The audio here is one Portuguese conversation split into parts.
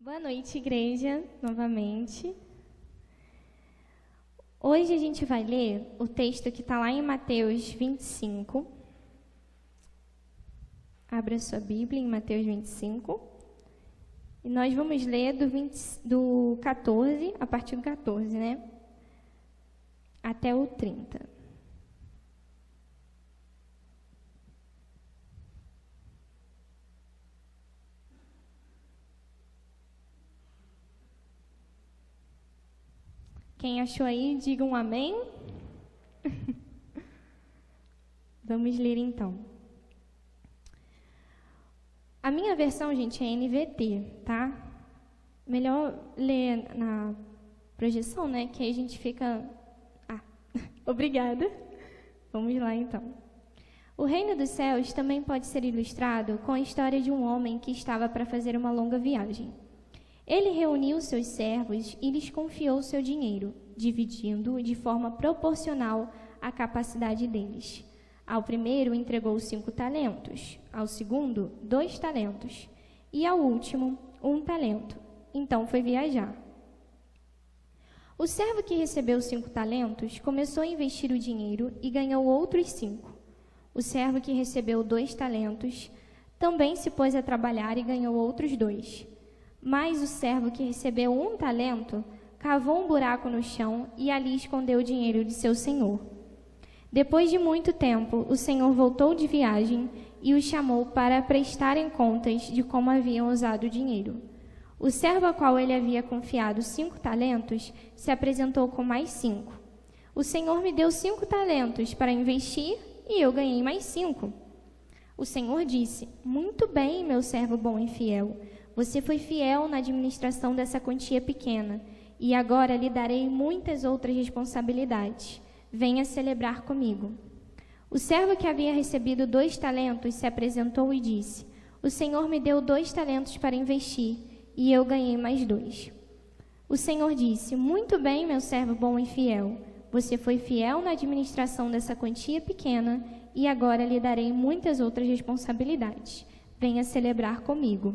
Boa noite, igreja, novamente. Hoje a gente vai ler o texto que está lá em Mateus 25. Abra sua Bíblia em Mateus 25. E nós vamos ler do 14, a partir do 14, né? Até o 30. Quem achou aí, diga um amém. Vamos ler então. A minha versão, gente, é NVT, tá? Melhor ler na projeção, né? Que aí a gente fica... obrigada. Vamos lá então. O reino dos céus também pode ser ilustrado com a história de um homem que estava para fazer uma longa viagem. Ele reuniu seus servos e lhes confiou seu dinheiro, dividindo-o de forma proporcional à capacidade deles. Ao primeiro entregou 5 talentos, ao segundo 2 talentos e ao último 1 talento. Então foi viajar. O servo que recebeu 5 talentos começou a investir o dinheiro e ganhou outros 5. O servo que recebeu 2 talentos também se pôs a trabalhar e ganhou outros 2. Mas o servo que recebeu 1 talento cavou um buraco no chão e ali escondeu o dinheiro de seu senhor. Depois de muito tempo, o senhor voltou de viagem e o chamou para prestarem contas de como haviam usado o dinheiro. O servo a qual ele havia confiado 5 talentos se apresentou com mais 5. O senhor me deu 5 talentos para investir e eu ganhei mais 5. O senhor disse: muito bem, meu servo bom e fiel. Você foi fiel na administração dessa quantia pequena, e agora lhe darei muitas outras responsabilidades. Venha celebrar comigo. O servo que havia recebido 2 talentos se apresentou e disse: o senhor me deu 2 talentos para investir, e eu ganhei mais 2. O senhor disse: muito bem, meu servo bom e fiel. Você foi fiel na administração dessa quantia pequena, e agora lhe darei muitas outras responsabilidades. Venha celebrar comigo.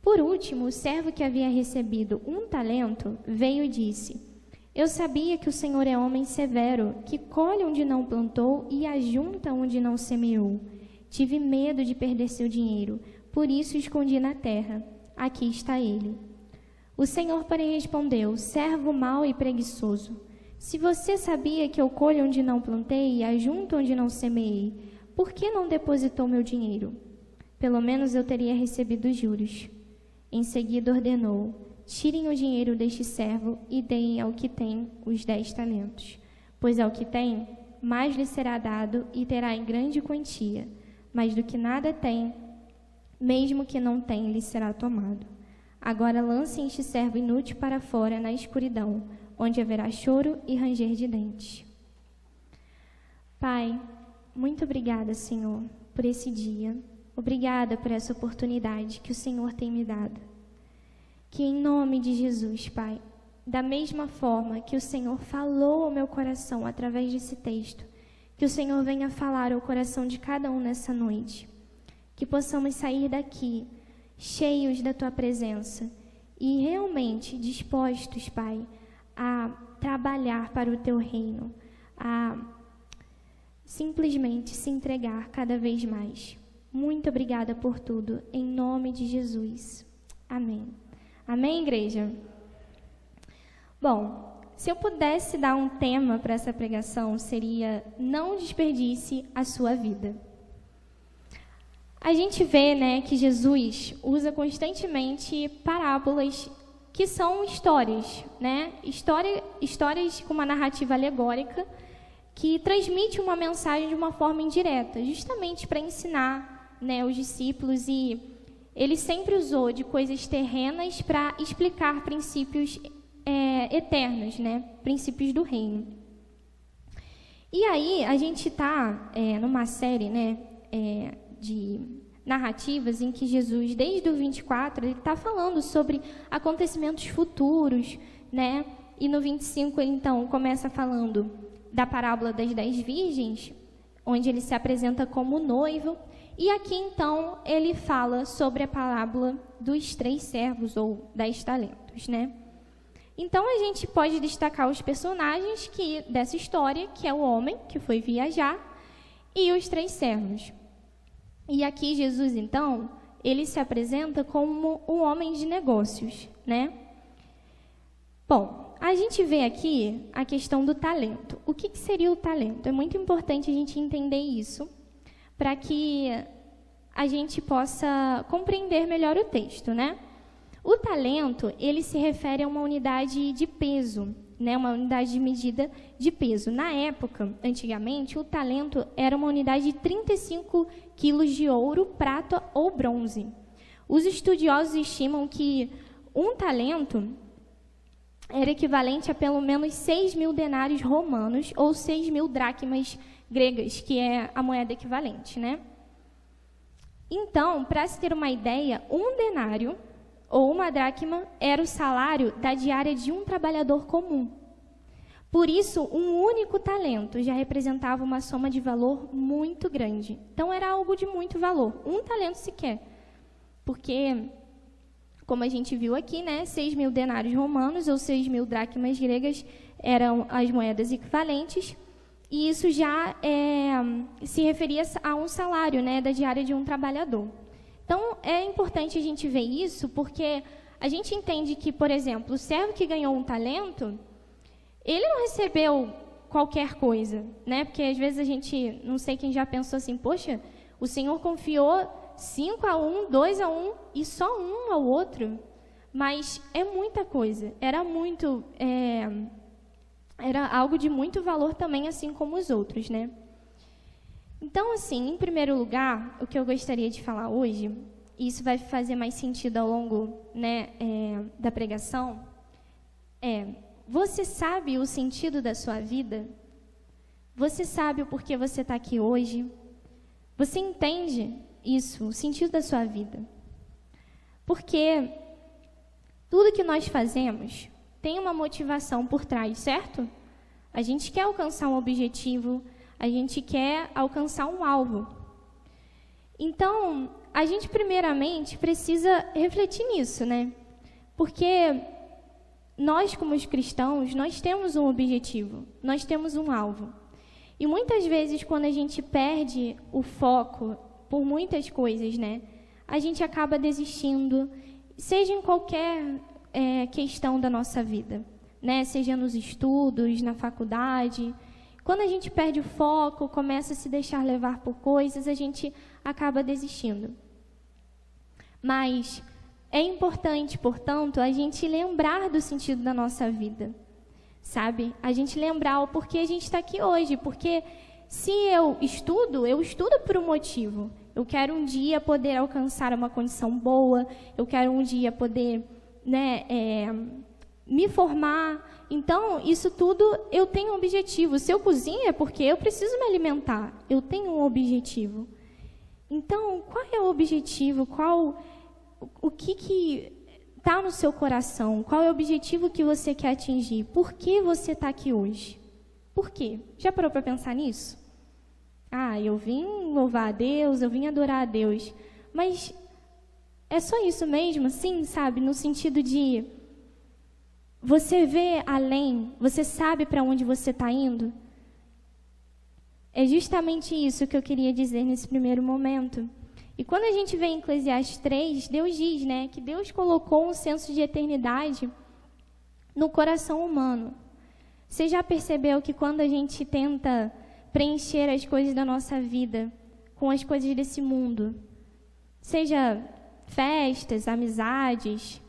Por último, o servo que havia recebido 1 talento veio e disse: eu sabia que o Senhor é homem severo, que colhe onde não plantou e ajunta onde não semeou. Tive medo de perder seu dinheiro, por isso o escondi na terra. Aqui está ele. O Senhor, porém, respondeu: servo mau e preguiçoso. Se você sabia que eu colho onde não plantei e ajunto onde não semeei, por que não depositou meu dinheiro? Pelo menos eu teria recebido os juros. Em seguida ordenou: tirem o dinheiro deste servo e deem ao que tem os 10 talentos. Pois ao que tem, mais lhe será dado e terá em grande quantia. Mas do que nada tem, mesmo que não tem, lhe será tomado. Agora lancem este servo inútil para fora na escuridão, onde haverá choro e ranger de dentes. Pai, muito obrigada, Senhor, por esse dia. Obrigada por essa oportunidade que o Senhor tem me dado. Que em nome de Jesus, Pai, da mesma forma que o Senhor falou ao meu coração através desse texto, que o Senhor venha falar ao coração de cada um nessa noite. Que possamos sair daqui cheios da Tua presença e realmente dispostos, Pai, a trabalhar para o Teu reino, a simplesmente se entregar cada vez mais. Muito obrigada por tudo, em nome de Jesus. Amém. Amém, igreja? Bom, se eu pudesse dar um tema para essa pregação, seria: não desperdice a sua vida. A gente vê, né, que Jesus usa constantemente parábolas que são histórias, né? Histórias com uma narrativa alegórica que transmite uma mensagem de uma forma indireta, justamente para ensinar, né, os discípulos, e ele sempre usou de coisas terrenas para explicar princípios eternos, né, princípios do reino. E aí a gente está numa série, né, de narrativas em que Jesus, desde o 24, ele está falando sobre acontecimentos futuros, né, e no 25 ele então começa falando da parábola das 10 virgens, onde ele se apresenta como noivo. E aqui, então, ele fala sobre a parábola dos 3 servos, ou 10 talentos, né? Então, a gente pode destacar os personagens dessa história, que é o homem que foi viajar, e os 3 servos. E aqui, Jesus, então, ele se apresenta como um homem de negócios, né? Bom, a gente vê aqui a questão do talento. O que seria o talento? É muito importante a gente entender isso, para que a gente possa compreender melhor o texto, né? O talento, ele se refere a uma unidade de peso, né? Uma unidade de medida de peso. Na época, antigamente, o talento era uma unidade de 35 quilos de ouro, prata ou bronze. Os estudiosos estimam que um talento era equivalente a pelo menos 6.000 denários romanos ou 6.000 dracmas gregas, que é a moeda equivalente, né? Então, para se ter uma ideia, um denário ou uma dracma era o salário da diária de um trabalhador comum. Por isso, um único talento já representava uma soma de valor muito grande. Então, era algo de muito valor. Um talento sequer. Porque, como a gente viu aqui, né, 6.000 denários romanos ou 6.000 dracmas gregas eram as moedas equivalentes. E isso já se referia a um salário, né, da diária de um trabalhador. Então, é importante a gente ver isso, porque a gente entende que, por exemplo, o servo que ganhou um talento, ele não recebeu qualquer coisa, né? Porque, às vezes, a gente, não sei quem já pensou assim, poxa, o Senhor confiou 5 a 1, 2 a 1 e só um ao outro. Mas é muita coisa, era algo de muito valor também, assim como os outros, né? Então, assim, em primeiro lugar, o que eu gostaria de falar hoje, e isso vai fazer mais sentido ao longo, né, da pregação, você sabe o sentido da sua vida? Você sabe o porquê você está aqui hoje? Você entende isso, o sentido da sua vida? Porque tudo que nós fazemos tem uma motivação por trás, certo? A gente quer alcançar um objetivo, a gente quer alcançar um alvo. Então, a gente primeiramente precisa refletir nisso, né? Porque nós, como os cristãos, nós temos um objetivo, nós temos um alvo. E muitas vezes, quando a gente perde o foco por muitas coisas, né? A gente acaba desistindo, seja em qualquer questão da nossa vida, né? Seja nos estudos, na faculdade. Quando a gente perde o foco, começa a se deixar levar por coisas, a gente acaba desistindo. Mas é importante, portanto, a gente lembrar do sentido da nossa vida, sabe? A gente lembrar o porquê a gente está aqui hoje, porque se eu estudo por um motivo. Eu quero um dia poder alcançar uma condição boa, eu quero um dia poder, né, me formar. Então, isso tudo eu tenho um objetivo. Se eu cozinho é porque eu preciso me alimentar. Eu tenho um objetivo. Então, qual é o objetivo? O que está no seu coração? Qual é o objetivo que você quer atingir? Por que você está aqui hoje? Por quê? Já parou para pensar nisso? Eu vim louvar a Deus, eu vim adorar a Deus. Mas é só isso mesmo, assim, sabe? No sentido de você vê além, você sabe para onde você está indo? É justamente isso que eu queria dizer nesse primeiro momento. E quando a gente vê em Eclesiastes 3, Deus diz, né, que Deus colocou um senso de eternidade no coração humano. Você já percebeu que quando a gente tenta preencher as coisas da nossa vida com as coisas desse mundo, seja festas, amizades,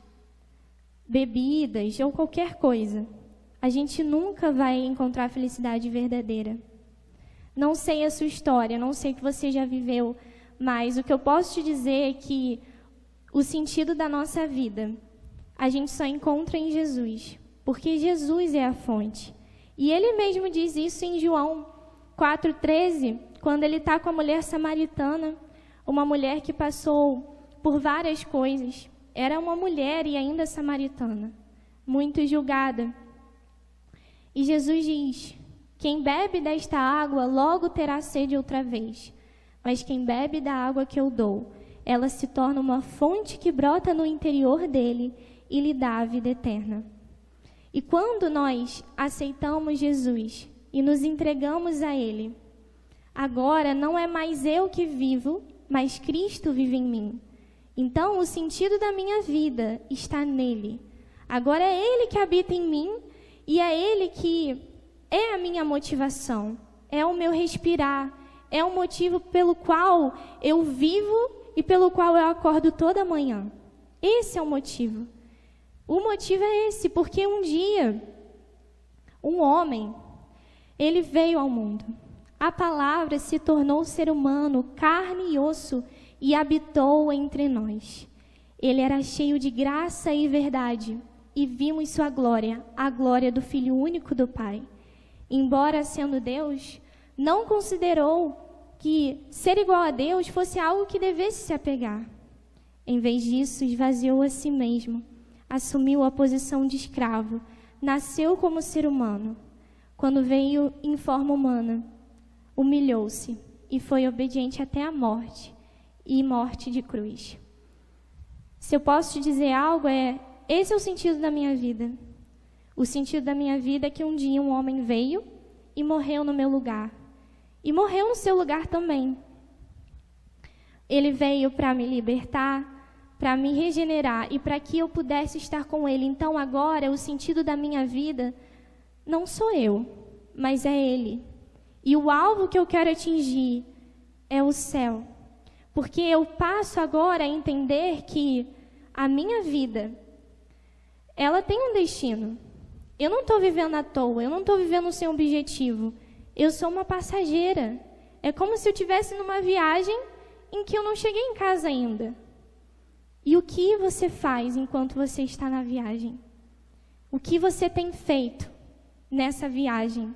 bebidas ou qualquer coisa, a gente nunca vai encontrar a felicidade verdadeira. Não sei a sua história, não sei o que você já viveu, mas o que eu posso te dizer é que o sentido da nossa vida a gente só encontra em Jesus, porque Jesus é a fonte. E ele mesmo diz isso em João 4,13, quando ele está com a mulher samaritana, uma mulher que passou por várias coisas. Era uma mulher e ainda samaritana, muito julgada. E Jesus diz: quem bebe desta água logo terá sede outra vez. mas quem bebe da água que eu dou, ela se torna uma fonte que brota no interior dele e lhe dá a vida eterna. E quando nós aceitamos Jesus e nos entregamos a Ele, agora não é mais eu que vivo, mas Cristo vive em mim. Então o sentido da minha vida está nele. Agora é Ele que habita em mim e é Ele que é a minha motivação, é o meu respirar, é o motivo pelo qual eu vivo e pelo qual eu acordo toda manhã. Esse é o motivo. O motivo é esse, porque um dia, um homem, ele veio ao mundo. A palavra se tornou ser humano, carne e osso, e habitou entre nós. Ele era cheio de graça e verdade, e vimos sua glória, a glória do Filho único do Pai. Embora sendo Deus, não considerou que ser igual a Deus fosse algo que devesse se apegar. Em vez disso, esvaziou a si mesmo, assumiu a posição de escravo, nasceu como ser humano. Quando veio em forma humana, humilhou-se e foi obediente até a morte, e morte de cruz. Se eu posso te dizer algo, esse é o sentido da minha vida. O sentido da minha vida é que um dia um homem veio e morreu no meu lugar. E morreu no seu lugar também. Ele veio para me libertar, para me regenerar e para que eu pudesse estar com Ele. Então agora o sentido da minha vida não sou eu, mas é Ele. E o alvo que eu quero atingir é o céu. Porque eu passo agora a entender que a minha vida, ela tem um destino. Eu não estou vivendo à toa, eu não estou vivendo sem objetivo. Eu sou uma passageira. É como se eu estivesse numa viagem em que eu não cheguei em casa ainda. E o que você faz enquanto você está na viagem? O que você tem feito nessa viagem?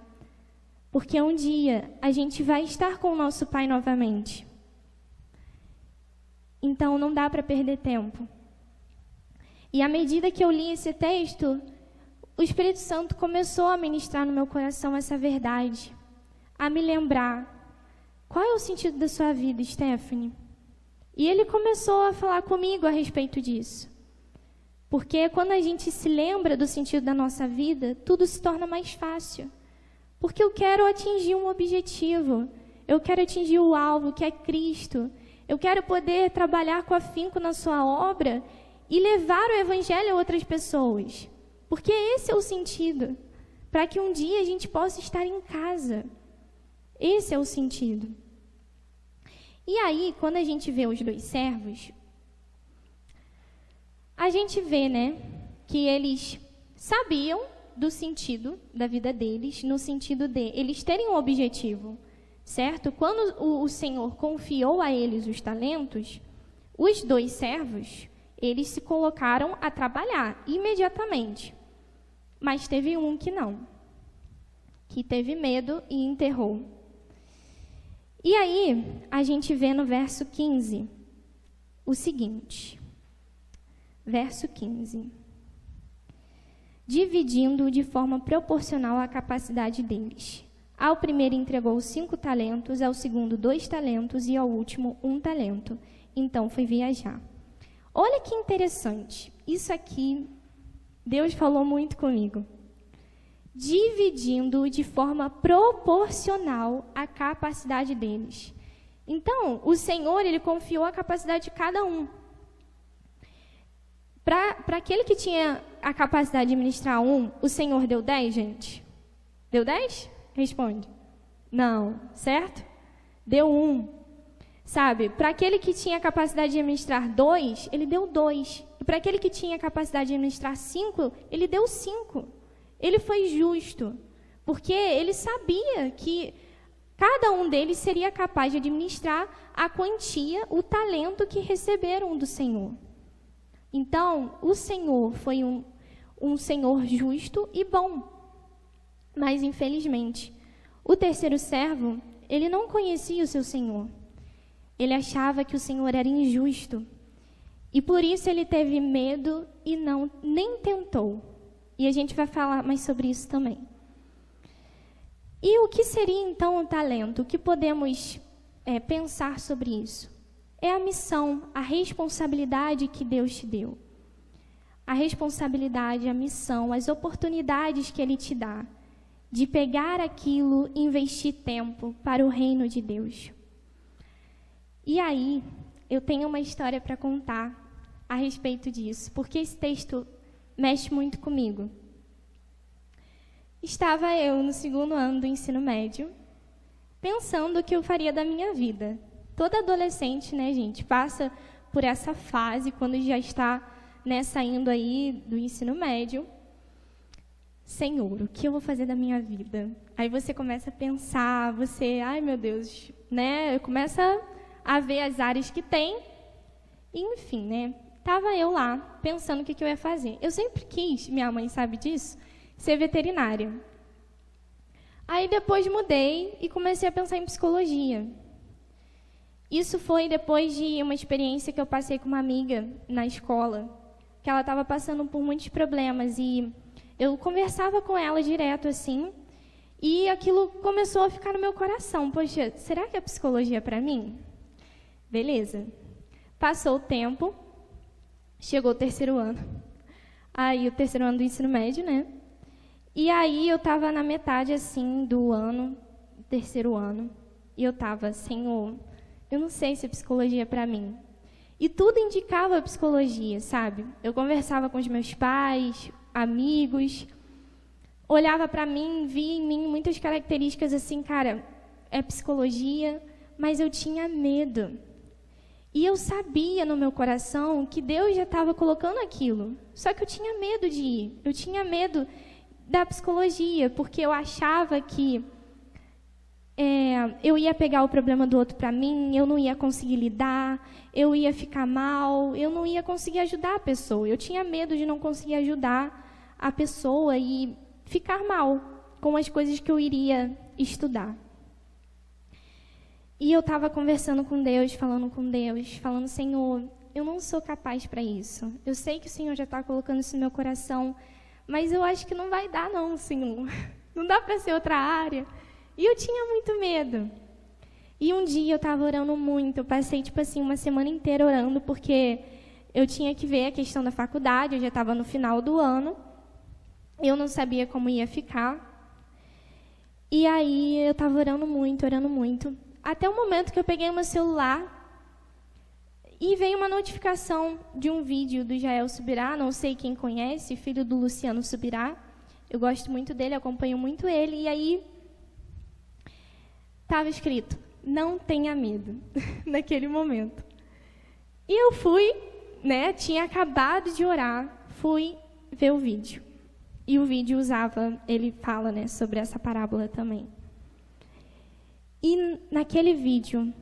Porque um dia a gente vai estar com o nosso Pai novamente. Então não dá para perder tempo. E à medida que eu li esse texto, o Espírito Santo começou a ministrar no meu coração essa verdade, a me lembrar, qual é o sentido da sua vida, Stephanie? E ele começou a falar comigo a respeito disso. Porque quando a gente se lembra do sentido da nossa vida, tudo se torna mais fácil. Porque eu quero atingir um objetivo, eu quero atingir o alvo, que é Cristo. Eu quero poder trabalhar com afinco na sua obra e levar o Evangelho a outras pessoas. Porque esse é o sentido, para que um dia a gente possa estar em casa. Esse é o sentido. E aí, quando a gente vê os dois servos, a gente vê, que eles sabiam do sentido da vida deles, no sentido de eles terem um objetivo, certo? Quando o Senhor confiou a eles os talentos, os dois servos, eles se colocaram a trabalhar imediatamente. Mas teve um que não, que teve medo e enterrou. E aí, a gente vê no verso 15 o seguinte. Verso 15. Dividindo de forma proporcional à capacidade deles. Ao primeiro entregou 5 talentos, ao segundo 2 talentos e ao último 1 talento. Então foi viajar. Olha que interessante. Isso aqui, Deus falou muito comigo. Dividindo de forma proporcional à capacidade deles. Então, o Senhor, Ele confiou a capacidade de cada um. Para aquele que tinha a capacidade de ministrar 1, o Senhor deu 10, gente? Deu 10? Responde. Não, certo? Deu 1. Sabe, para aquele que tinha a capacidade de administrar 2, ele deu 2. E para aquele que tinha a capacidade de administrar 5, ele deu 5. Ele foi justo, porque ele sabia que cada um deles seria capaz de administrar a quantia, o talento que receberam do Senhor. Então, o Senhor foi um Senhor justo e bom. Mas, infelizmente, o terceiro servo, ele não conhecia o seu Senhor. Ele achava que o Senhor era injusto. E por isso ele teve medo e nem tentou. E a gente vai falar mais sobre isso também. E o que seria então o talento? O que podemos pensar sobre isso. É a missão, a responsabilidade que Deus te deu. A responsabilidade, a missão, as oportunidades que Ele te dá de pegar aquilo e investir tempo para o reino de Deus. E aí, eu tenho uma história para contar a respeito disso, porque esse texto mexe muito comigo. Estava eu no 2º ano do ensino médio, pensando o que eu faria da minha vida. Toda adolescente, né, gente, passa por essa fase quando já está, né, saindo aí do ensino médio. Senhor, o que eu vou fazer da minha vida? Aí você começa a pensar, ai meu Deus, né, começa a ver as áreas que tem, e, enfim, né, estava eu lá, pensando o que eu ia fazer. Eu sempre quis, minha mãe sabe disso, ser veterinária. Aí depois mudei e comecei a pensar em psicologia. Isso foi depois de uma experiência que eu passei com uma amiga na escola, que ela estava passando por muitos problemas, e eu conversava com ela direto, assim, e aquilo começou a ficar no meu coração. Poxa, será que a psicologia é para mim? Beleza. Passou o tempo, chegou o 3º ano. Aí, o 3º ano do ensino médio, né? E aí, eu estava na metade, assim, do ano, 3º ano, e eu estava, Senhor, eu não sei se a psicologia é para mim. E tudo indicava a psicologia, sabe? Eu conversava com os meus pais, amigos, olhava para mim, via em mim muitas características assim, cara, é psicologia, mas eu tinha medo. E eu sabia no meu coração que Deus já estava colocando aquilo, só que eu tinha medo de ir, eu tinha medo da psicologia, porque eu achava que eu ia pegar o problema do outro para mim, eu não ia conseguir lidar, eu ia ficar mal, eu não ia conseguir ajudar a pessoa. Eu tinha medo de não conseguir ajudar a pessoa e ficar mal com as coisas que eu iria estudar. E eu estava conversando com Deus, falando, Senhor, eu não sou capaz para isso. Eu sei que o Senhor já está colocando isso no meu coração, mas eu acho que não vai dar não, Senhor. Não dá para ser outra área. E eu tinha muito medo. E um dia eu estava orando muito, eu passei, uma semana inteira orando, porque eu tinha que ver a questão da faculdade, eu já estava no final do ano, eu não sabia como ia ficar. E aí eu estava orando muito, até o momento que eu peguei o meu celular e veio uma notificação de um vídeo do Jael Subirá, não sei quem conhece, filho do Luciano Subirá. Eu gosto muito dele, acompanho muito ele, e aí estava escrito, não tenha medo, naquele momento. E eu fui, né, tinha acabado de orar, fui ver o vídeo. E o vídeo ele fala, né, sobre essa parábola também. E naquele vídeo,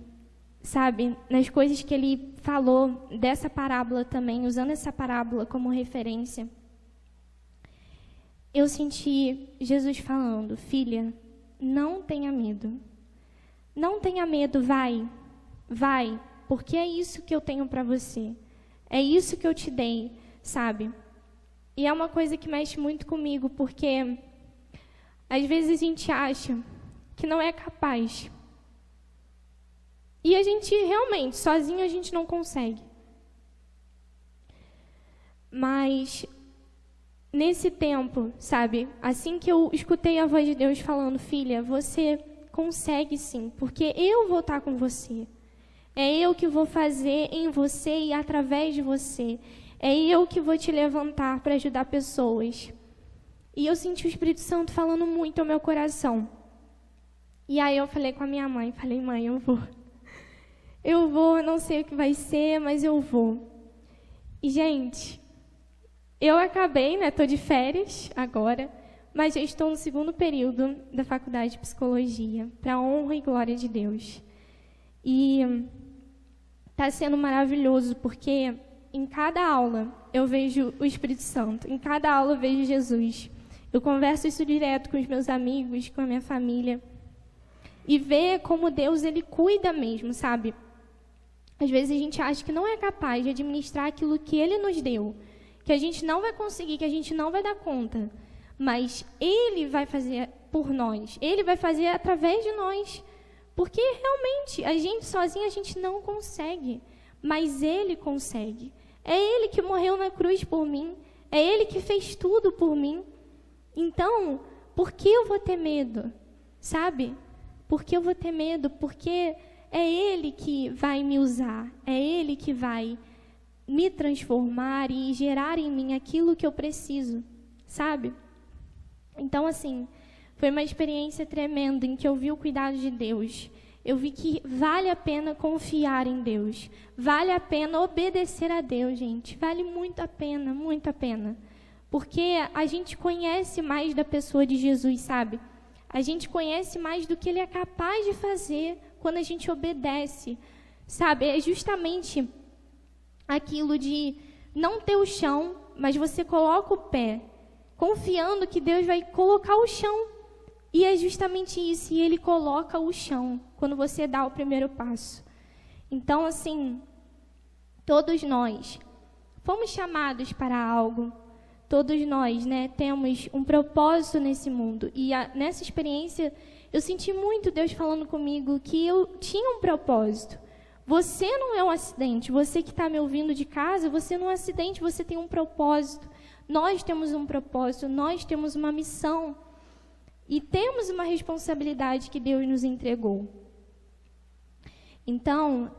sabe, nas coisas que ele falou dessa parábola também, usando essa parábola como referência, eu senti Jesus falando, filha, não tenha medo. Não tenha medo, vai, porque é isso que eu tenho para você. É isso que eu te dei, sabe? E é uma coisa que mexe muito comigo, porque às vezes a gente acha que não é capaz. E a gente realmente, sozinho a gente não consegue. Mas nesse tempo, sabe, assim que eu escutei a voz de Deus falando, filha, você consegue sim, porque eu vou estar com você. É eu que vou fazer em você e através de você. É eu que vou te levantar para ajudar pessoas. E eu senti o Espírito Santo falando muito ao meu coração. E aí eu falei com a minha mãe, mãe, eu vou. Eu vou, não sei o que vai ser, mas eu vou. E, gente, eu acabei, né, estou de férias agora, mas eu estou no 2º período da faculdade de psicologia, para a honra e glória de Deus. E está sendo maravilhoso, porque em cada aula eu vejo o Espírito Santo, em cada aula eu vejo Jesus. Eu converso isso direto com os meus amigos, com a minha família, e ver como Deus, ele cuida mesmo, sabe? Às vezes a gente acha que não é capaz de administrar aquilo que ele nos deu, que a gente não vai conseguir, que a gente não vai dar conta. Mas ele vai fazer por nós, ele vai fazer através de nós, Porque realmente, a gente sozinho a gente não consegue, mas Ele consegue. É Ele que morreu na cruz por mim, é Ele que fez tudo por mim. Então, por que eu vou ter medo? Sabe? Por que eu vou ter medo? Porque é Ele que vai me usar, é Ele que vai me transformar e gerar em mim aquilo que eu preciso, sabe? Então, assim, foi uma experiência tremenda em que eu vi o cuidado de Deus. Eu vi que vale a pena confiar em Deus. Vale a pena obedecer a Deus, gente. Vale muito a pena, muito a pena. Porque a gente conhece mais da pessoa de Jesus, sabe? A gente conhece mais do que Ele é capaz de fazer quando a gente obedece, sabe? É justamente aquilo de não ter o chão, mas você coloca o pé, confiando que Deus vai colocar o chão. E é justamente isso, e Ele coloca o chão quando você dá o primeiro passo. Então, assim, todos nós fomos chamados para algo, todos nós, né, temos um propósito nesse mundo. E nessa experiência, eu senti muito Deus falando comigo que eu tinha um propósito. Você não é um acidente, você que está me ouvindo de casa, você não é um acidente, você tem um propósito. Nós temos um propósito, nós temos uma missão. E temos uma responsabilidade que Deus nos entregou. Então,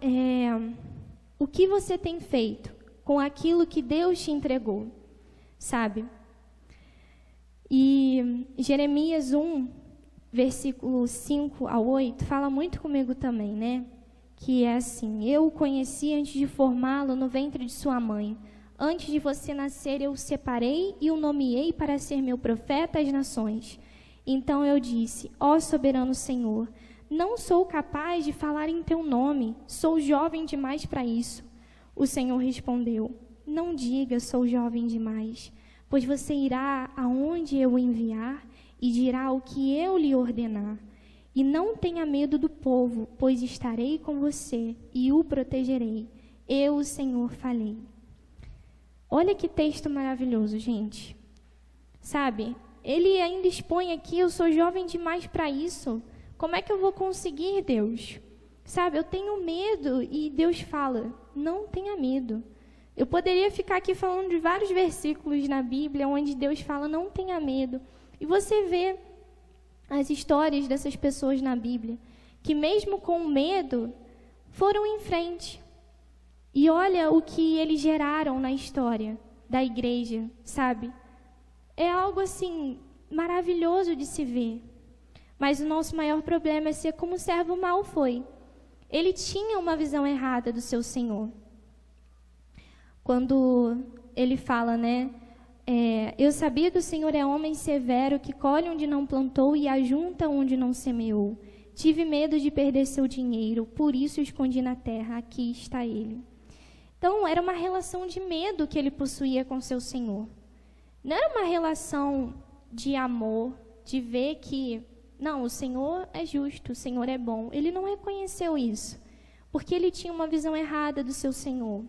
o que você tem feito com aquilo que Deus te entregou? Sabe? E Jeremias 1, versículo 5 a 8, fala muito comigo também, né? Que é assim: eu o conheci antes de formá-lo no ventre de sua mãe. Antes de você nascer, eu o separei e o nomeei para ser meu profeta às nações. Então eu disse: ó soberano Senhor, não sou capaz de falar em teu nome, sou jovem demais para isso. O Senhor respondeu: não diga sou jovem demais, pois você irá aonde eu o enviar e dirá o que eu lhe ordenar. E não tenha medo do povo, pois estarei com você e o protegerei. Eu, o Senhor, falei. Olha que texto maravilhoso, gente. Sabe? Ele ainda expõe aqui: eu sou jovem demais para isso. Como é que eu vou conseguir, Deus? Sabe, eu tenho medo. E Deus fala: não tenha medo. Eu poderia ficar aqui falando de vários versículos na Bíblia onde Deus fala: não tenha medo. E você vê as histórias dessas pessoas na Bíblia, que mesmo com medo, foram em frente. E olha o que eles geraram na história da igreja, sabe? É algo assim maravilhoso de se ver. Mas o nosso maior problema é ser como o servo mau foi. Ele tinha uma visão errada do seu Senhor. Quando ele fala, né? Eu sabia que o Senhor é homem severo, que colhe onde não plantou e ajunta onde não semeou. Tive medo de perder seu dinheiro, por isso o escondi na terra. Aqui está ele. Então, era uma relação de medo que ele possuía com seu Senhor. Não era uma relação de amor, de ver que, não, o Senhor é justo, o Senhor é bom. Ele não reconheceu isso, porque ele tinha uma visão errada do seu Senhor.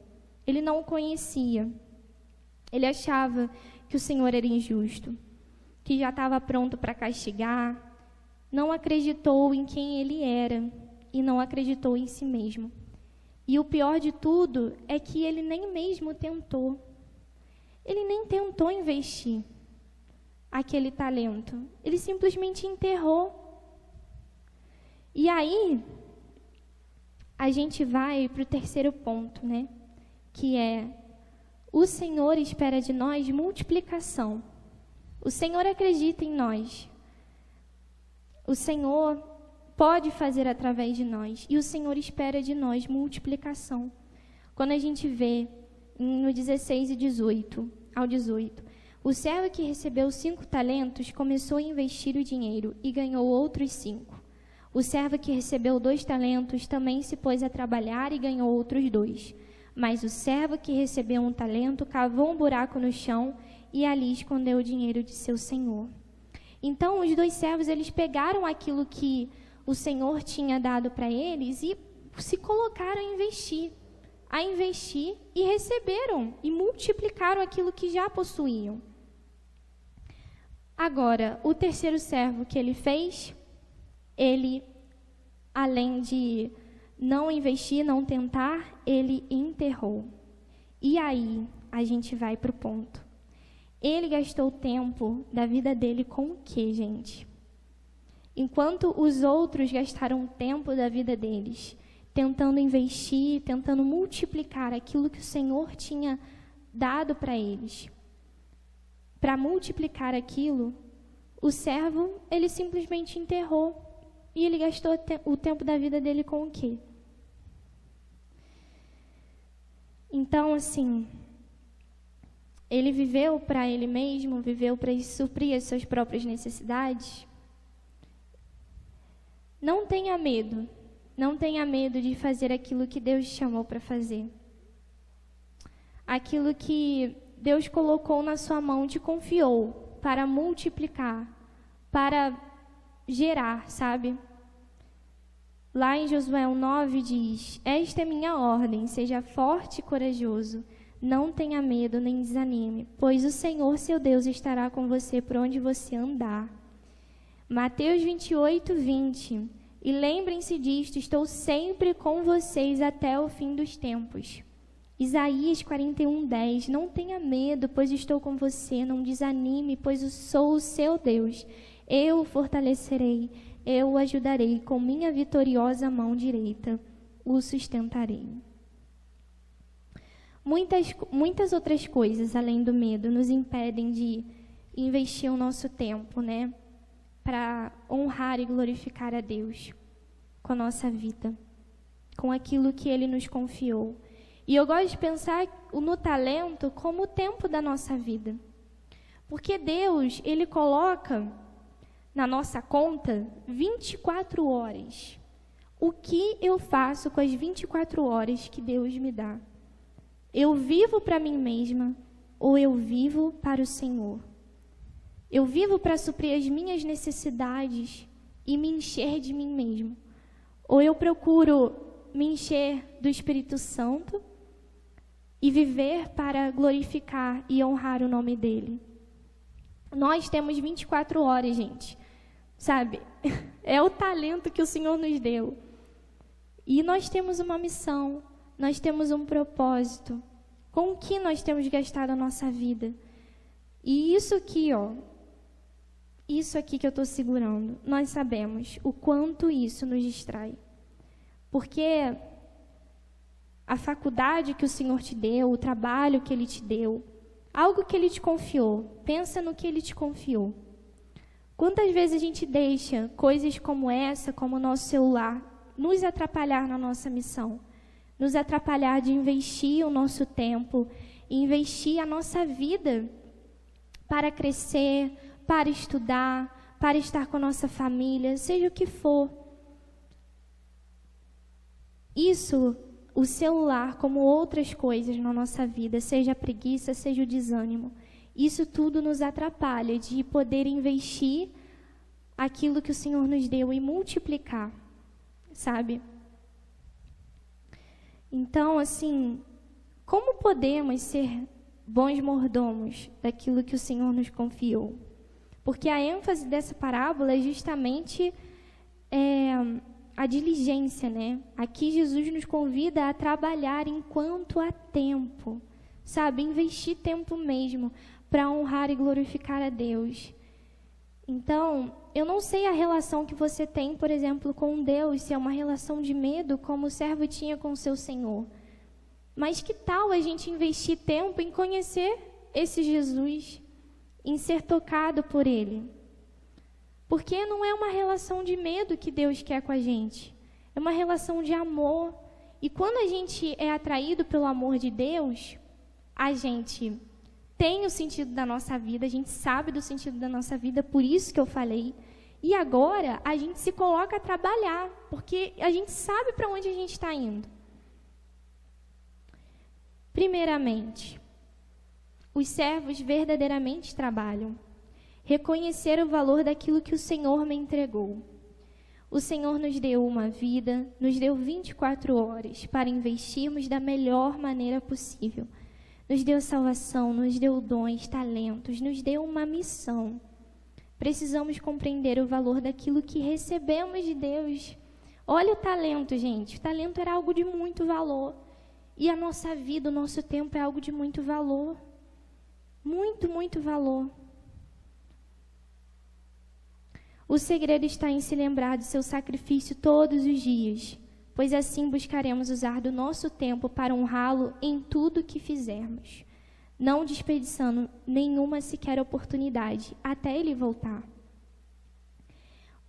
Ele não o conhecia. Ele achava que o Senhor era injusto, que já estava pronto para castigar. Não acreditou em quem ele era e não acreditou em si mesmo. E o pior de tudo é que ele nem mesmo tentou. Ele nem tentou investir aquele talento. Ele simplesmente enterrou. E aí, a gente vai para o terceiro ponto, né? Que é: o Senhor espera de nós multiplicação. O Senhor acredita em nós. O Senhor pode fazer através de nós. E o Senhor espera de nós multiplicação. Quando a gente vê no 16 e 18, ao 18, o servo que recebeu 5 talentos começou a investir o dinheiro e ganhou outros 5. O servo que recebeu 2 talentos também se pôs a trabalhar e ganhou outros 2. Mas o servo que recebeu 1 talento cavou um buraco no chão e ali escondeu o dinheiro de seu senhor. Então, os 2 servos, eles pegaram aquilo que o Senhor tinha dado para eles e se colocaram a investir e receberam e multiplicaram aquilo que já possuíam. Agora, o terceiro servo que ele fez, ele além de não investir, não tentar, ele enterrou. E aí, a gente vai para o ponto. Ele gastou o tempo da vida dele com o quê, gente? Enquanto os outros gastaram o tempo da vida deles tentando investir, tentando multiplicar aquilo que o Senhor tinha dado para eles. Para multiplicar aquilo, o servo, ele simplesmente enterrou. E ele gastou o tempo da vida dele com o quê? Então, assim, ele viveu para ele mesmo, viveu para suprir as suas próprias necessidades. Não tenha medo. Não tenha medo de fazer aquilo que Deus te chamou para fazer. Aquilo que Deus colocou na sua mão, te confiou para multiplicar, para gerar, sabe? Lá em Josué 9 diz: esta é minha ordem, seja forte e corajoso, não tenha medo nem desanime, pois o Senhor seu Deus estará com você por onde você andar. Mateus 28, 20: e lembrem-se disto, estou sempre com vocês até o fim dos tempos. Isaías 41, 10: não tenha medo, pois estou com você, não desanime, pois eu sou o seu Deus. Eu o fortalecerei, eu o ajudarei, com minha vitoriosa mão direita o sustentarei. Muitas outras coisas, além do medo, nos impedem de investir o nosso tempo, né? Para honrar e glorificar a Deus com a nossa vida, com aquilo que Ele nos confiou. E eu gosto de pensar no talento como o tempo da nossa vida. Porque Deus, Ele coloca na nossa conta 24 horas. O que eu faço com as 24 horas que Deus me dá? Eu vivo para mim mesma ou eu vivo para o Senhor? Eu vivo para suprir as minhas necessidades e me encher de mim mesmo? Ou eu procuro me encher do Espírito Santo e viver para glorificar e honrar o nome dEle? Nós temos 24 horas, gente. Sabe? É o talento que o Senhor nos deu. E nós temos uma missão, nós temos um propósito. Com o que nós temos gastado a nossa vida? E isso aqui, ó, isso aqui que eu estou segurando, nós sabemos o quanto isso nos distrai. Porque a faculdade que o Senhor te deu, o trabalho que Ele te deu, algo que Ele te confiou, pensa no que Ele te confiou. Quantas vezes a gente deixa coisas como essa, como o nosso celular, nos atrapalhar na nossa missão, nos atrapalhar de investir o nosso tempo, investir a nossa vida para crescer, para estudar, para estar com a nossa família, seja o que for. Isso, o celular, como outras coisas na nossa vida, seja a preguiça, seja o desânimo, isso tudo nos atrapalha de poder investir aquilo que o Senhor nos deu e multiplicar, sabe? Então, assim, como podemos ser bons mordomos daquilo que o Senhor nos confiou? Porque a ênfase dessa parábola é justamente a diligência, né? Aqui Jesus nos convida a trabalhar enquanto há tempo, sabe? Investir tempo mesmo para honrar e glorificar a Deus. Então, eu não sei a relação que você tem, por exemplo, com Deus, se é uma relação de medo, como o servo tinha com o seu Senhor. Mas que tal a gente investir tempo em conhecer esse Jesus, em ser tocado por Ele? Porque não é uma relação de medo que Deus quer com a gente, é uma relação de amor. E quando a gente é atraído pelo amor de Deus, a gente tem o sentido da nossa vida, a gente sabe do sentido da nossa vida, por isso que eu falei. E agora a gente se coloca a trabalhar, porque a gente sabe para onde a gente está indo. Primeiramente, os servos verdadeiramente trabalham. Reconhecer o valor daquilo que o Senhor me entregou. O Senhor nos deu uma vida, nos deu 24 horas para investirmos da melhor maneira possível. Nos deu salvação, nos deu dons, talentos, nos deu uma missão. Precisamos compreender o valor daquilo que recebemos de Deus, Olha o talento, gente. O talento era algo de muito valor. E a nossa vida, o nosso tempo é algo de muito valor. Muito, muito valor. O segredo está em se lembrar do seu sacrifício todos os dias, pois assim buscaremos usar do nosso tempo para honrá-lo em tudo que fizermos, não desperdiçando nenhuma sequer oportunidade até ele voltar.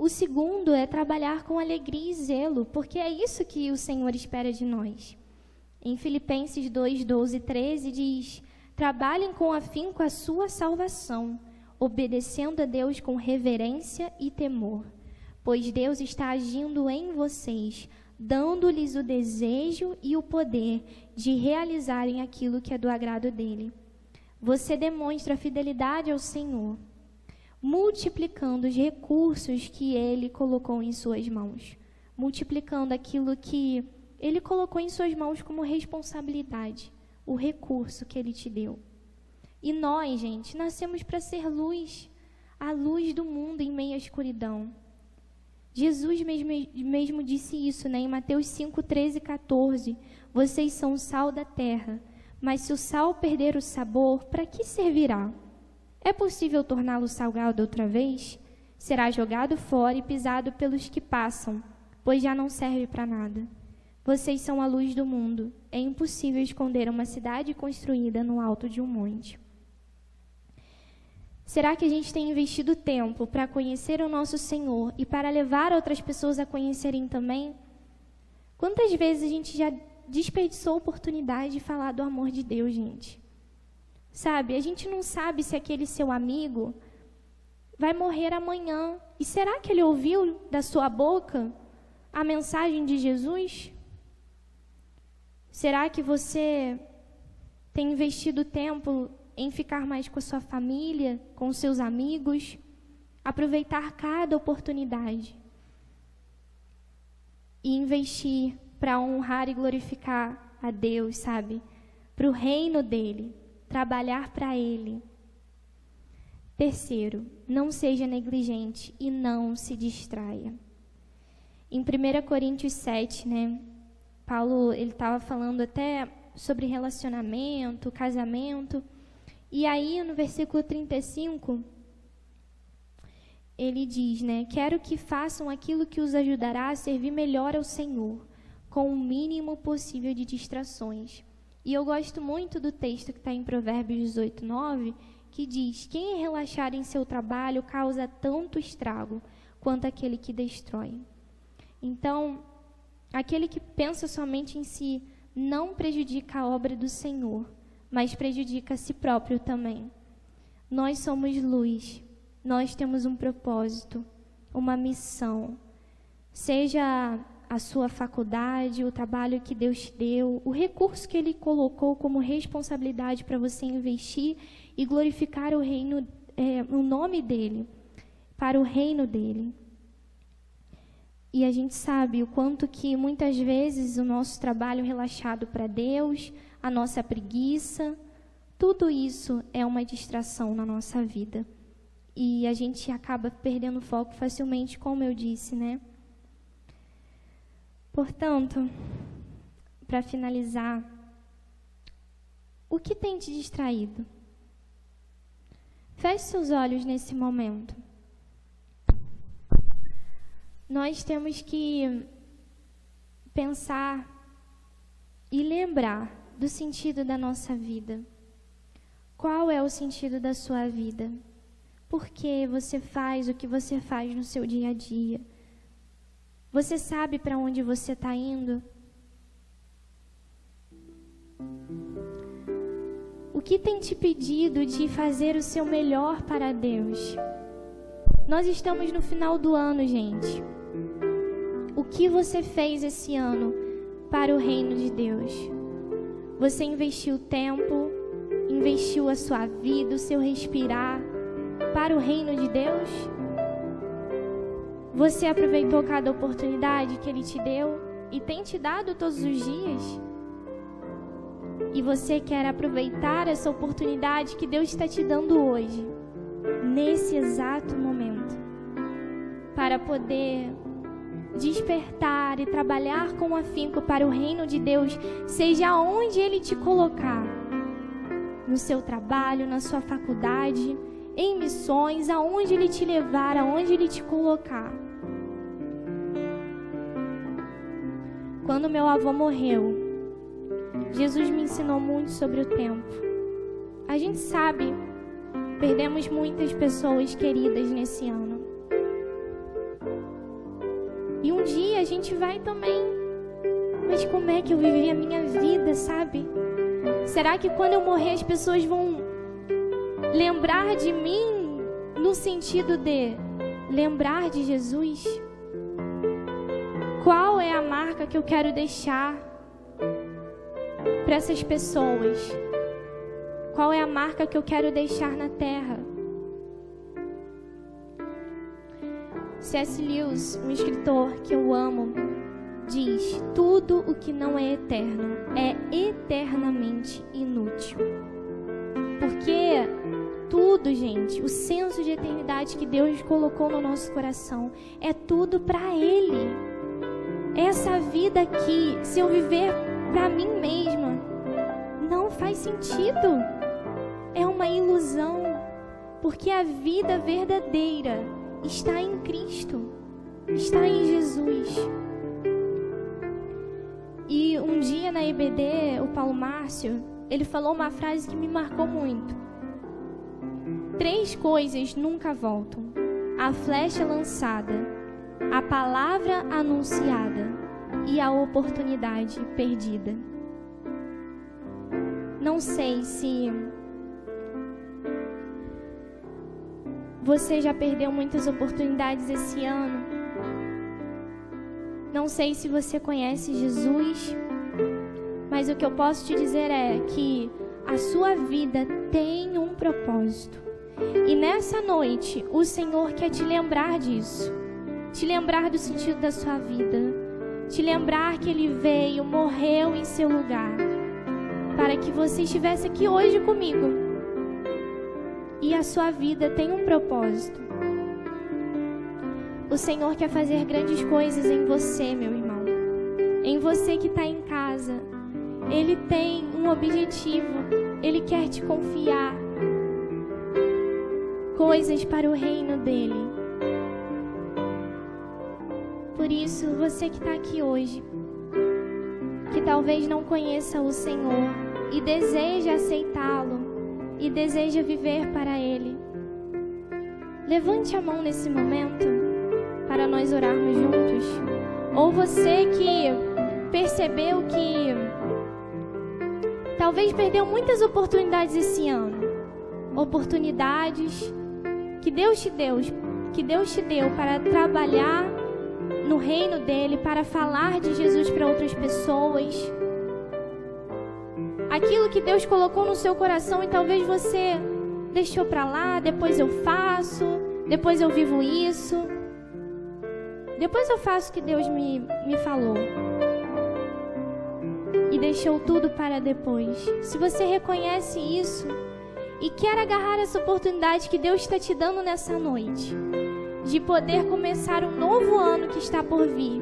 O segundo é trabalhar com alegria e zelo, porque é isso que o Senhor espera de nós. Em Filipenses 2, 12 e 13 diz: trabalhem com afinco a sua salvação, obedecendo a Deus com reverência e temor, pois Deus está agindo em vocês, dando-lhes o desejo e o poder de realizarem aquilo que é do agrado dele. Você demonstra fidelidade ao Senhor, multiplicando os recursos que ele colocou em suas mãos, multiplicando aquilo que ele colocou em suas mãos como responsabilidade, o recurso que ele te deu. E nós, gente, nascemos para ser luz, a luz do mundo em meio à escuridão. Jesus mesmo disse isso, né, em Mateus 5, 13 e 14. Vocês são o sal da terra, mas se o sal perder o sabor, para que servirá? É possível torná-lo salgado outra vez? Será jogado fora e pisado pelos que passam, pois já não serve para nada. Vocês são a luz do mundo. É impossível esconder uma cidade construída no alto de um monte. Será que a gente tem investido tempo para conhecer o nosso Senhor e para levar outras pessoas a conhecerem também? Quantas vezes a gente já desperdiçou a oportunidade de falar do amor de Deus, gente? Sabe, a gente não sabe se aquele seu amigo vai morrer amanhã. E será que ele ouviu da sua boca a mensagem de Jesus? Será que você tem investido tempo em ficar mais com a sua família, com os seus amigos, aproveitar cada oportunidade e investir para honrar e glorificar a Deus, sabe? Para o reino dele, trabalhar para ele. Terceiro, não seja negligente e não se distraia. Em 1 Coríntios 7, né, Paulo ele estava falando até sobre relacionamento, casamento. E aí, no versículo 35, ele diz, né, quero que façam aquilo que os ajudará a servir melhor ao Senhor, com o mínimo possível de distrações. E eu gosto muito do texto que está em Provérbios 18, 9, que diz, quem relaxar em seu trabalho causa tanto estrago quanto aquele que destrói. Então, aquele que pensa somente em si não prejudica a obra do Senhor, mas prejudica a si próprio também. Nós somos luz, nós temos um propósito, uma missão. Seja a sua faculdade, o trabalho que Deus te deu, o recurso que Ele colocou como responsabilidade para você investir e glorificar o reino, o nome dEle, para o reino dEle. E a gente sabe o quanto que muitas vezes o nosso trabalho relaxado para Deus, a nossa preguiça, tudo isso é uma distração na nossa vida. E a gente acaba perdendo o foco facilmente, como eu disse, né? Portanto, para finalizar, o que tem te distraído? Feche seus olhos nesse momento. Nós temos que pensar e lembrar do sentido da nossa vida. Qual é o sentido da sua vida? Por que você faz o que você faz no seu dia a dia? Você sabe para onde você está indo? O que tem te pedido de fazer o seu melhor para Deus? Nós estamos no final do ano, gente. O que você fez esse ano para o reino de Deus? Você investiu tempo, investiu a sua vida, o seu respirar para o reino de Deus? Você aproveitou cada oportunidade que Ele te deu e tem te dado todos os dias? E você quer aproveitar essa oportunidade que Deus está te dando hoje, nesse exato momento, para poder despertar e trabalhar com afinco para o reino de Deus, seja onde Ele te colocar, no seu trabalho, na sua faculdade, em missões, aonde Ele te levar, aonde Ele te colocar. Quando meu avô morreu, Jesus me ensinou muito sobre o tempo. A gente sabe, perdemos muitas pessoas queridas nesse ano. E um dia a gente vai também. Mas como é que eu vivi a minha vida, sabe? Será que quando eu morrer as pessoas vão lembrar de mim no sentido de lembrar de Jesus? Qual é a marca que eu quero deixar para essas pessoas? Qual é a marca que eu quero deixar na terra? C.S. Lewis, um escritor que eu amo, diz: tudo o que não é eterno é eternamente inútil. Porque tudo, gente, o senso de eternidade que Deus colocou no nosso coração é tudo para Ele. Essa vida aqui, se eu viver para mim mesma, não faz sentido. É uma ilusão, porque a vida verdadeira está em Cristo, está em Jesus. E um dia na EBD, o Paulo Márcio, ele falou uma frase que me marcou muito. 3 coisas nunca voltam: a flecha lançada, a palavra anunciada e a oportunidade perdida. Não sei se você já perdeu muitas oportunidades esse ano. Não sei se você conhece Jesus, mas o que eu posso te dizer é que a sua vida tem um propósito. E nessa noite, o Senhor quer te lembrar disso. Te lembrar do sentido da sua vida. Te lembrar que Ele veio, morreu em seu lugar, para que você estivesse aqui hoje comigo. E a sua vida tem um propósito. O Senhor quer fazer grandes coisas em você, meu irmão. Em você que está em casa. Ele tem um objetivo. Ele quer te confiar coisas para o reino dele. Por isso, você que está aqui hoje, que talvez não conheça o Senhor e deseja aceitá-lo e deseja viver para Ele, levante a mão nesse momento para nós orarmos juntos. Ou você que percebeu que talvez perdeu muitas oportunidades esse ano, oportunidades que Deus te deu para trabalhar no reino dele, para falar de Jesus para outras pessoas. Aquilo que Deus colocou no seu coração e talvez você deixou para lá, depois eu faço, depois eu vivo isso, depois eu faço o que Deus me falou. E deixou tudo para depois. Se você reconhece isso e quer agarrar essa oportunidade que Deus está te dando nessa noite, de poder começar um novo ano que está por vir,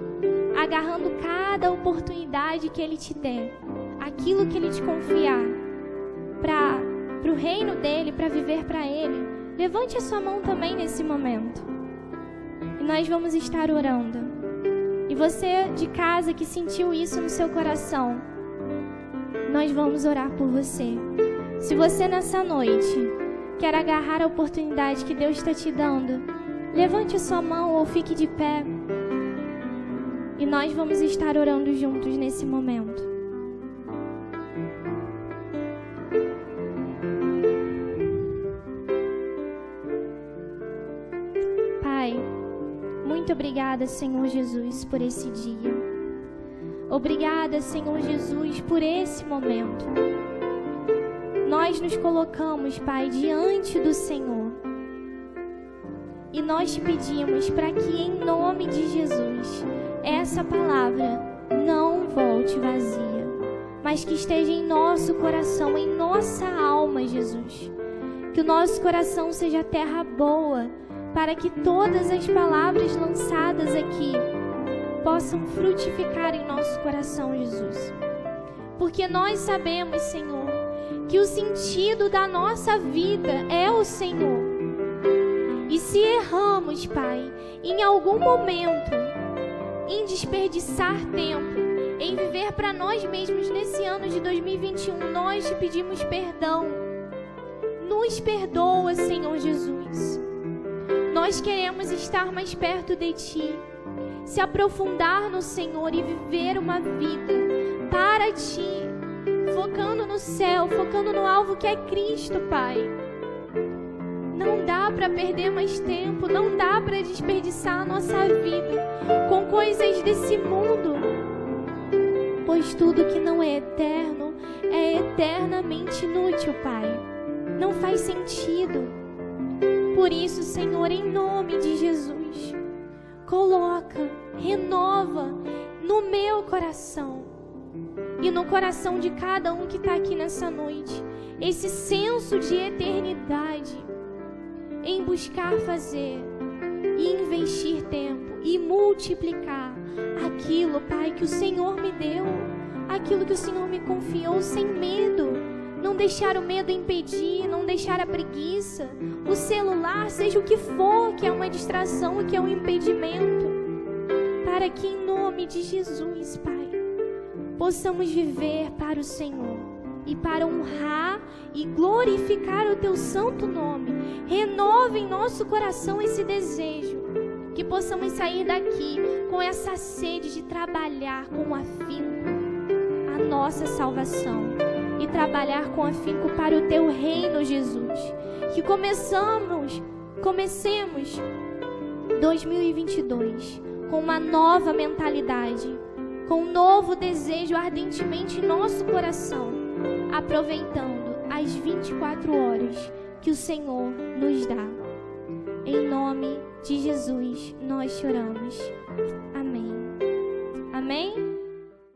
agarrando cada oportunidade que Ele te der, aquilo que Ele te confiar, para o reino dEle, para viver para Ele, levante a sua mão também nesse momento. E nós vamos estar orando. E você de casa que sentiu isso no seu coração, nós vamos orar por você. Se você nessa noite quer agarrar a oportunidade que Deus está te dando, levante a sua mão ou fique de pé. E nós vamos estar orando juntos nesse momento. Pai, muito obrigada, Senhor Jesus, por esse dia. Obrigada, Senhor Jesus, por esse momento. Nós nos colocamos, Pai, diante do Senhor. E nós te pedimos para que, em nome de Jesus, essa palavra não volte vazia, mas que esteja em nosso coração, em nossa alma, Jesus. Que o nosso coração seja terra boa, para que todas as palavras lançadas aqui possam frutificar em nosso coração, Jesus. Porque nós sabemos, Senhor, que o sentido da nossa vida é o Senhor. E se erramos, Pai, em algum momento, em desperdiçar tempo, em viver para nós mesmos nesse ano de 2021, nós te pedimos perdão. Nos perdoa, Senhor Jesus. Nós queremos estar mais perto de Ti, se aprofundar no Senhor e viver uma vida para Ti, focando no céu, focando no alvo que é Cristo, Pai. Não dá para perder mais tempo, não dá para desperdiçar a nossa vida com coisas desse mundo, pois tudo que não é eterno é eternamente inútil, Pai. Não faz sentido. Por isso, Senhor, em nome de Jesus, coloca, renova no meu coração e no coração de cada um que está aqui nessa noite esse senso de eternidade em buscar fazer e investir tempo e multiplicar aquilo, Pai, que o Senhor me deu, aquilo que o Senhor me confiou, sem medo. Não deixar o medo impedir, não deixar a preguiça, o celular, seja o que for, que é uma distração, que é um impedimento, para que em nome de Jesus, Pai, possamos viver para o Senhor e para honrar e glorificar o Teu santo nome. Renova em nosso coração esse desejo, que possamos sair daqui com essa sede de trabalhar com afinco a nossa salvação e trabalhar com afinco para o Teu reino, Jesus. Que comecemos 2022 com uma nova mentalidade, com um novo desejo ardentemente em nosso coração, aproveitando as 24 horas que o Senhor nos dá. Em nome de Jesus nós choramos. Amém. Amém?